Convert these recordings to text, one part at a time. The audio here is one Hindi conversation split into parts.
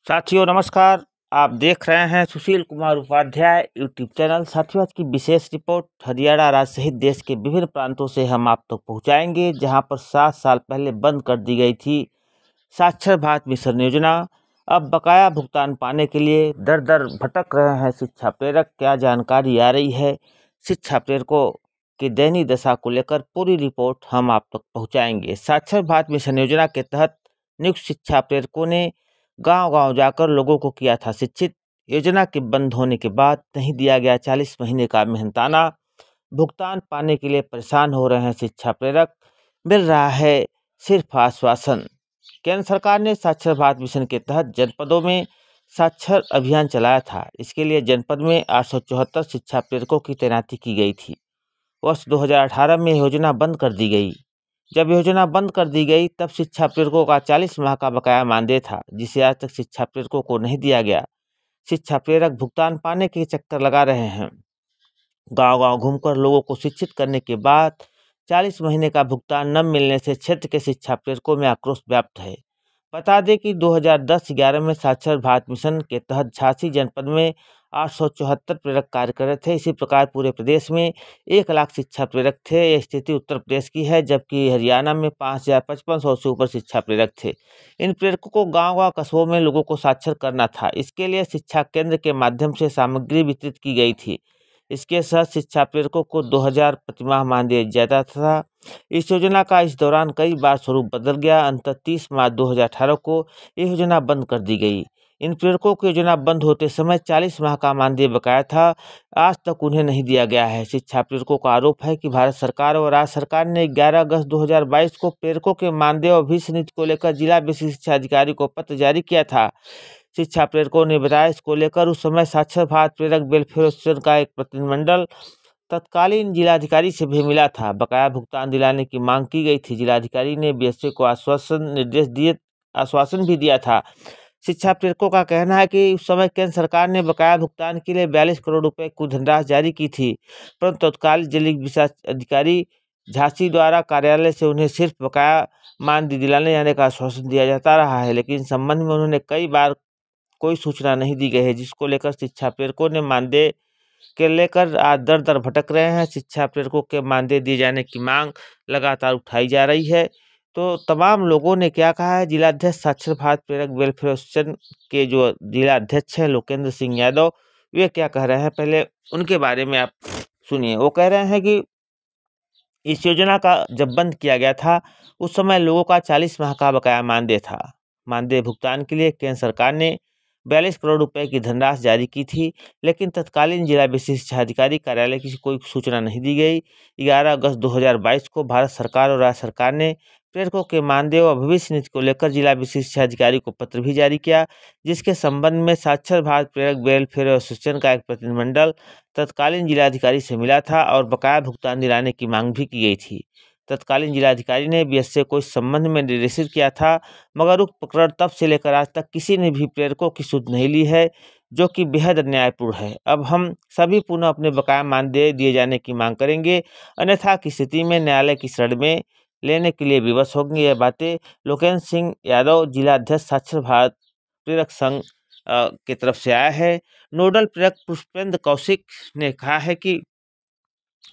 साथियों नमस्कार। आप देख रहे हैं सुशील कुमार उपाध्याय यूट्यूब चैनल। साथियों आज की विशेष रिपोर्ट हरियाणा राज्य सहित देश के विभिन्न प्रांतों से हम आप तक पहुंचाएंगे, जहां पर 7 साल पहले बंद कर दी गई थी साक्षर भारत मिशन योजना। अब बकाया भुगतान पाने के लिए दर दर भटक रहे हैं शिक्षा प्रेरक। क्या जानकारी आ रही है शिक्षा प्रेरकों की दयनीय दशा को लेकर, पूरी रिपोर्ट हम आप तक पहुँचाएंगे। साक्षर भारत मिशन योजना के तहत नियुक्त शिक्षा प्रेरकों ने गांव-गांव जाकर लोगों को किया था शिक्षित। योजना के बंद होने के बाद नहीं दिया गया 40 महीने का मेहनताना। भुगतान पाने के लिए परेशान हो रहे हैं शिक्षा प्रेरक। मिल रहा है सिर्फ आश्वासन। केंद्र सरकार ने साक्षर भारत मिशन के तहत जनपदों में साक्षर अभियान चलाया था। इसके लिए जनपद में 874 शिक्षा प्रेरकों की तैनाती की गई थी। वर्ष 2018 में योजना बंद कर दी गई। जब योजना बंद कर दी गई तब शिक्षा प्रेरकों का 40 माह का बकाया मानदेय था, जिसे आज तक शिक्षा प्रेरकों को नहीं दिया गया। शिक्षा प्रेरक भुगतान पाने के चक्कर लगा रहे हैं। गांव-गांव घूमकर लोगों को शिक्षित करने के बाद 40 महीने का भुगतान न मिलने से क्षेत्र के शिक्षा प्रेरकों में आक्रोश व्याप्त है। बता दें कि 2010-11 में साक्षर भारत मिशन के तहत झांसी जनपद में 874 प्रेरक कार्य कर रहे थे। इसी प्रकार पूरे प्रदेश में 1 लाख शिक्षा प्रेरक थे। यह स्थिति उत्तर प्रदेश की है, जबकि हरियाणा में 5,5500 से ऊपर शिक्षा प्रेरक थे। इन प्रेरकों को गांव-गांव कस्बों में लोगों को साक्षर करना था। इसके लिए शिक्षा केंद्र के माध्यम से सामग्री वितरित की गई थी। इसके साथ शिक्षा प्रेरकों को 2000 प्रतिमाह मानदेय जाता था। इस योजना का इस दौरान कई बार स्वरूप बदल गया। अंततः 30 मार्च 2018 को यह योजना बंद कर दी गई। इन प्रेरकों की योजना बंद होते समय 40 माह का मानदेय बकाया था, आज तक उन्हें नहीं दिया गया है। शिक्षा प्रेरकों का आरोप है कि भारत सरकार और राज्य सरकार ने 11 अगस्त 2022 को प्रेरकों के मानदेय और भविष्य निधि को लेकर जिला विशिष्ट शिक्षा अधिकारी को पत्र जारी किया था। शिक्षा प्रेरकों ने बताया, इसको लेकर उस समय साक्षर भारत प्रेरक वेलफेयर एसोसिएशन का एक प्रतिनिधिमंडल तत्कालीन जिलाधिकारी से भी मिला था। बकाया भुगतान दिलाने की मांग की गई थी। जिलाधिकारी ने बीएसए को आश्वासन भी दिया था। शिक्षा प्रेरकों का कहना है कि उस समय केंद्र सरकार ने बकाया भुगतान के लिए 42 करोड़ रुपए की धनराशि जारी की थी, परंतु तत्कालीन जिला विकास अधिकारी झांसी द्वारा कार्यालय से उन्हें सिर्फ बकाया मानदेय दिलाने जाने का आश्वासन दिया जाता रहा है, लेकिन इस संबंध में उन्होंने कई बार कोई सूचना नहीं दी गई है, जिसको लेकर शिक्षा प्रेरकों ने मानदेय के लेकर आज दर दर भटक रहे हैं। शिक्षा प्रेरकों के मानदेय दिए जाने की मांग लगातार उठाई जा रही है। तो तमाम लोगों ने क्या कहा है, जिलाध्यक्ष साक्षर भारत प्रेरक वेलफेयर एसोसिएशन के जो जिला अध्यक्ष हैं लोकेंद्र सिंह यादव, वे क्या कह रहे हैं, पहले उनके बारे में आप सुनिए। वो कह रहे हैं कि इस योजना का जब बंद किया गया था उस समय लोगों का 40 माह का बकाया मानदेय था। मानदेय भुगतान के लिए केंद्र सरकार ने 42 करोड़ रुपए की धनराशि जारी की थी, लेकिन तत्कालीन जिला विशिष्ट शिक्षा अधिकारी कार्यालय की कोई सूचना नहीं दी गई। 11 अगस्त 2022 को भारत सरकार और राज्य सरकार ने प्रेरकों के मानदेय और भविष्य निधि को लेकर जिला विशिष्ट शिक्षा अधिकारी को पत्र भी जारी किया, जिसके संबंध में साक्षर भारत प्रेरक वेलफेयर एसोसिएशन का एक प्रतिनिधिमंडल तत्कालीन जिलाधिकारी से मिला था और बकाया भुगतान दिलाने की मांग भी की गई थी। तत्कालीन जिलाधिकारी ने बीएसए को इस संबंध में निर्देशित किया था, मगर उक्त प्रकरण तब से लेकर आज तक किसी ने भी प्रेरकों की सुध नहीं ली है, जो कि बेहद अन्यायपूर्ण है। अब हम सभी पुनः अपने बकाया मानदेय दिए जाने की मांग करेंगे, अन्यथा की स्थिति में न्यायालय की शरण में लेने के लिए विवश होंगे। यह बातें लोकेंद्र सिंह यादव जिला अध्यक्ष साक्षर भारत प्रेरक संघ की तरफ से आया है। नोडल प्रेरक पुष्पेंद्र कौशिक ने कहा है कि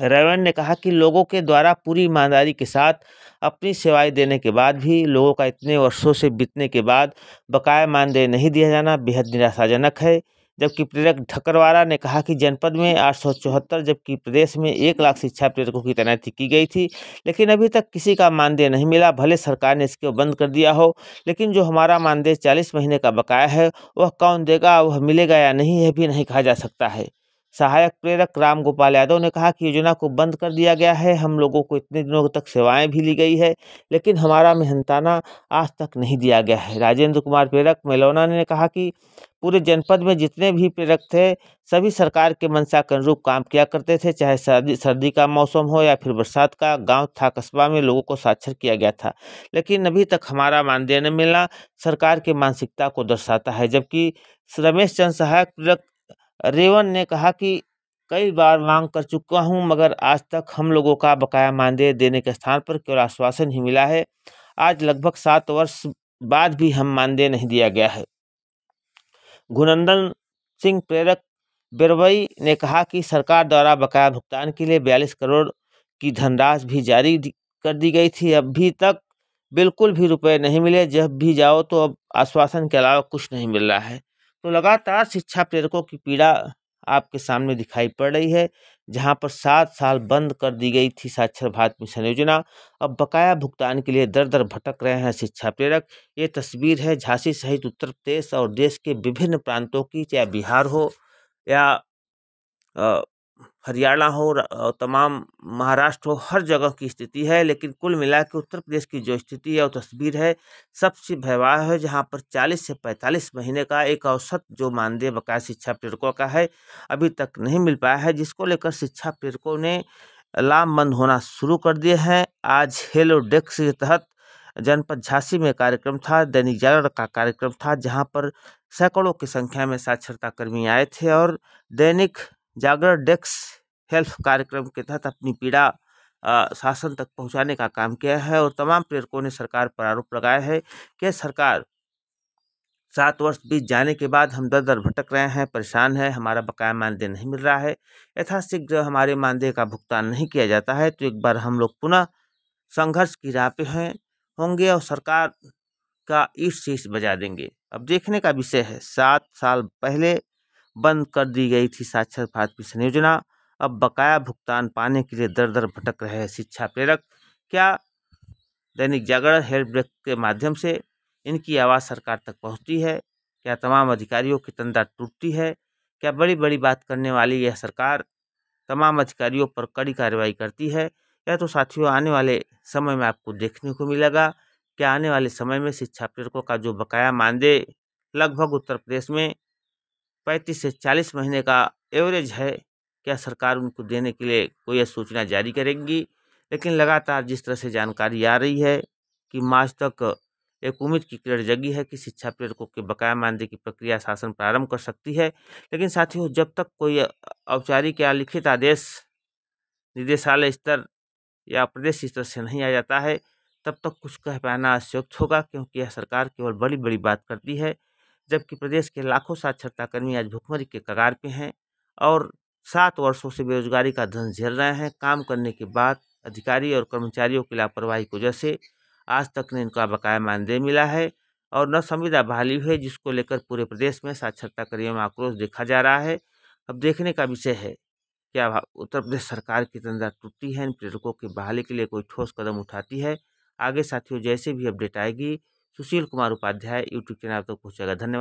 रेवण ने कहा कि लोगों के द्वारा पूरी ईमानदारी के साथ अपनी सेवाएं देने के बाद भी लोगों का इतने वर्षों से बीतने के बाद बकाया मानदेय नहीं दिया जाना बेहद निराशाजनक है। जबकि प्रेरक ठकरवारा ने कहा कि जनपद में 874 जबकि प्रदेश में 1 लाख शिक्षा प्रेरकों की तैनाती की गई थी, लेकिन अभी तक किसी का मानदेय नहीं मिला। भले सरकार ने इसको बंद कर दिया हो, लेकिन जो हमारा मानदेय 40 महीने का बकाया है वह कौन देगा, वह मिलेगा या नहीं, यह भी नहीं कहा जा सकता है। सहायक प्रेरक राम गोपाल यादव ने कहा कि योजना को बंद कर दिया गया है। हम लोगों को इतने दिनों तक सेवाएं भी ली गई है, लेकिन हमारा मेहनताना आज तक नहीं दिया गया है। राजेंद्र कुमार प्रेरक मेलौना ने कहा कि पूरे जनपद में जितने भी प्रेरक थे सभी सरकार के मंशा के अनुरूप काम किया करते थे, चाहे सर्दी का मौसम हो या फिर बरसात का। गांव था कस्बा में लोगों को साक्षर किया गया था, लेकिन अभी तक हमारा मानदेय न मिलना सरकार की मानसिकता को दर्शाता है। जबकि रमेश चंद्र सहायक प्रेरक रेवन ने कहा कि कई बार मांग कर चुका हूं, मगर आज तक हम लोगों का बकाया मानदेय देने के स्थान पर केवल आश्वासन ही मिला है। आज लगभग 7 वर्ष बाद भी हम मानदेय नहीं दिया गया है। गुणनंदन सिंह प्रेरक बिरवई ने कहा कि सरकार द्वारा बकाया भुगतान के लिए 42 करोड़ की धनराशि भी जारी कर दी गई थी। अभी तक बिल्कुल भी रुपए नहीं मिले। जब भी जाओ तो अब आश्वासन के अलावा कुछ नहीं मिल रहा है। तो लगातार शिक्षा प्रेरकों की पीड़ा आपके सामने दिखाई पड़ रही है, जहां पर 7 साल बंद कर दी गई थी साक्षर भारत मिशन योजना। अब बकाया भुगतान के लिए दर दर भटक रहे हैं शिक्षा प्रेरक। ये तस्वीर है झांसी सहित उत्तर प्रदेश और देश के विभिन्न प्रांतों की, चाहे बिहार हो या हरियाणा हो, तमाम महाराष्ट्र हो, हर जगह की स्थिति है। लेकिन कुल मिला के उत्तर प्रदेश की जो स्थिति है, वो तस्वीर है सबसे भयावह है, जहां पर 40 से 45 महीने का एक औसत जो मानदेय बकाया शिक्षा प्रेरकों का है, अभी तक नहीं मिल पाया है, जिसको लेकर शिक्षा प्रेरकों ने लामबंद होना शुरू कर दिए हैं। आज हेलो डेस्क के तहत जनपद झांसी में कार्यक्रम था, दैनिक जागरण का कार्यक्रम था, जहां पर सैकड़ों की संख्या में साक्षरता कर्मी आए थे और दैनिक जागरण डेस्क हेल्थ कार्यक्रम के तहत अपनी पीड़ा शासन तक पहुंचाने का काम किया है। और तमाम प्रेरकों ने सरकार पर आरोप लगाया है कि सरकार 7 वर्ष बीत जाने के बाद हम दर दर भटक रहे हैं, परेशान है, हमारा बकाया मानदेय नहीं मिल रहा है। यथाशीघ्र हमारे मानदेय का भुगतान नहीं किया जाता है तो एक बार हम लोग पुनः संघर्ष की राह पे होंगे और सरकार का ईट शीश बजा देंगे। अब देखने का विषय है, 7 साल पहले बंद कर दी गई थी साक्षर भारत मिशन योजना। अब बकाया भुगतान पाने के लिए दर दर भटक रहे हैं शिक्षा प्रेरक। क्या दैनिक जागरण हेल्प डेस्क के माध्यम से इनकी आवाज़ सरकार तक पहुंचती है? क्या तमाम अधिकारियों की तंद्रा टूटती है? क्या बड़ी बड़ी बात करने वाली यह सरकार तमाम अधिकारियों पर कड़ी कार्रवाई करती है? या तो साथियों आने वाले समय में आपको देखने को मिलेगा। क्या आने वाले समय में शिक्षा प्रेरकों का जो बकाया मानदेय लगभग उत्तर प्रदेश में 35 से 40 महीने का एवरेज है, क्या सरकार उनको देने के लिए कोई सूचना जारी करेंगी? लेकिन लगातार जिस तरह से जानकारी आ रही है कि मार्च तक एक उम्मीद की किरण जगी है कि शिक्षा प्रेरकों के बकाया मानदेय की प्रक्रिया शासन प्रारंभ कर सकती है। लेकिन साथियों, जब तक कोई औपचारिक या लिखित आदेश निदेशालय स्तर या प्रदेश स्तर से नहीं आ जाता है, तब तक कुछ कह पाना अशक्त होगा, क्योंकि यह सरकार केवल बड़ी बड़ी बात करती है, जबकि प्रदेश के लाखों साक्षरता कर्मी आज भुखमरी के कगार पे हैं और 7 वर्षों से बेरोजगारी का धन झेल रहे हैं। काम करने के बाद अधिकारी और कर्मचारियों की लापरवाही की वजह से आज तक ने इनका बकाया मानदेय मिला है और न संविदा बहाली हुई है, जिसको लेकर पूरे प्रदेश में साक्षरता कर्मियों में आक्रोश देखा जा रहा है। अब देखने का विषय है, क्या उत्तर प्रदेश सरकार की तंद्रा टूटती है, इन प्रेरकों की बहाली के लिए कोई ठोस कदम उठाती है? आगे साथियों जैसे भी अपडेट आएगी, सुशील कुमार उपाध्याय यूट्यूब चैनल तक पहुँचेगा। धन्यवाद।